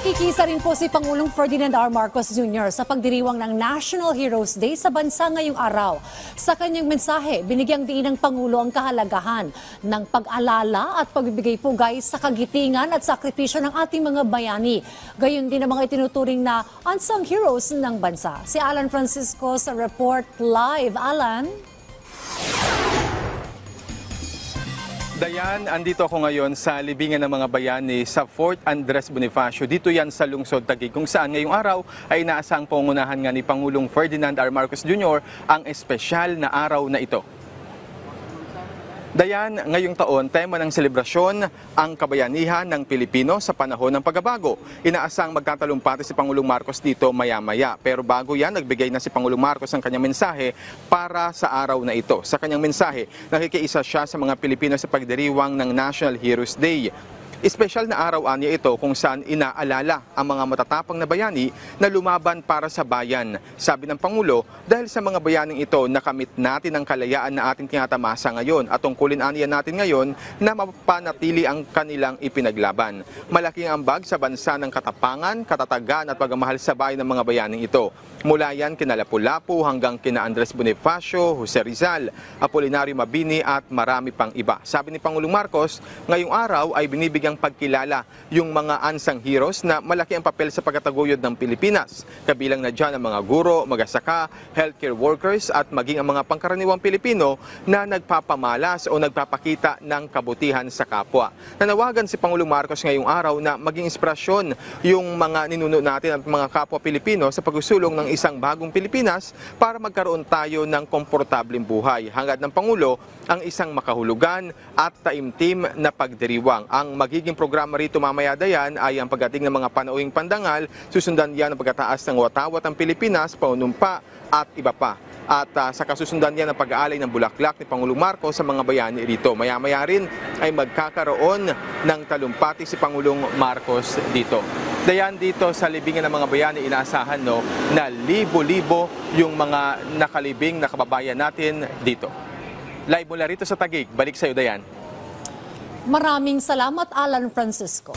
Nakikisa rin po si Pangulong Ferdinand R. Marcos Jr. sa pagdiriwang ng National Heroes Day sa bansa ngayong araw. Sa kanyang mensahe, binigyang diin ng Pangulo ang kahalagahan ng pag-alala at pagbibigay pugay sa kagitingan at sakripisyo ng ating mga bayani. Gayon din ang mga itinuturing na unsung heroes ng bansa. Si Alan Francisco sa report live. Alan? Dayan, andito ako ngayon sa libingan ng mga bayani sa Fort Andres Bonifacio. Dito yan sa lungsod Taguig, kung saan ngayong araw ay inaasang pangunahan nga ni Pangulong Ferdinand R. Marcos Jr. ang espesyal na araw na ito. Dayan, ngayong taon, tema ng selebrasyon ang kabayanihan ng Pilipino sa panahon ng pagbabago. Inaasang magtatalumpati si Pangulong Marcos dito maya-maya. Pero bago yan, nagbigay na si Pangulong Marcos ng kanyang mensahe para sa araw na ito. Sa kanyang mensahe, nakikiisa siya sa mga Pilipino sa pagdiriwang ng National Heroes Day. Espesyal na araw niya ito kung saan inaalala ang mga matatapang na bayani na lumaban para sa bayan. Sabi ng Pangulo, dahil sa mga bayaning ito, nakamit natin ang kalayaan na ating tinatamasa ngayon at tungkulin aniya natin ngayon na mapanatili ang kanilang ipinaglaban. Malaking ambag sa bansa ng katapangan, katatagan at pagmamahal sa bayan ng mga bayaning ito. Mula yan kina Lapu-Lapu hanggang kina Andres Bonifacio, Jose Rizal, Apolinario Mabini at marami pang iba. Sabi ni Pangulong Marcos, ngayong araw ay binibigyang pagkilala yung mga unsung heroes na malaki ang papel sa pagtataguyod ng Pilipinas. Kabilang na dyan ang mga guro, magsasaka, healthcare workers at maging ang mga pangkaraniwang Pilipino na nagpapamalas o nagpapakita ng kabutihan sa kapwa. Nanawagan si Pangulong Marcos ngayong araw na maging inspirasyon yung mga ninuno natin at mga kapwa Pilipino sa pagsusulong ng isang bagong Pilipinas para magkaroon tayo ng komportableng buhay. Hangad ng Pangulo ang isang makahulugan at taimtim na pagdiriwang. Ang magiging programa rito mamaya dayan ay ang pagdating ng mga panauhing pandangal, susundan yan ang pagkataas ng watawat ng Pilipinas, panunumpa at iba pa. At sa kasusundan yan ang pag-aalay ng bulaklak ni Pangulong Marcos sa mga bayani rito. Maya-maya rin ay magkakaroon ng talumpati si Pangulong Marcos dito. Dayan dito sa libingan ng mga bayani, inaasahan na libo-libo yung mga nakalibing na kababayan natin dito. Live mula rito sa Taguig, balik sa iyo Dayan. Maraming salamat, Alan Francisco.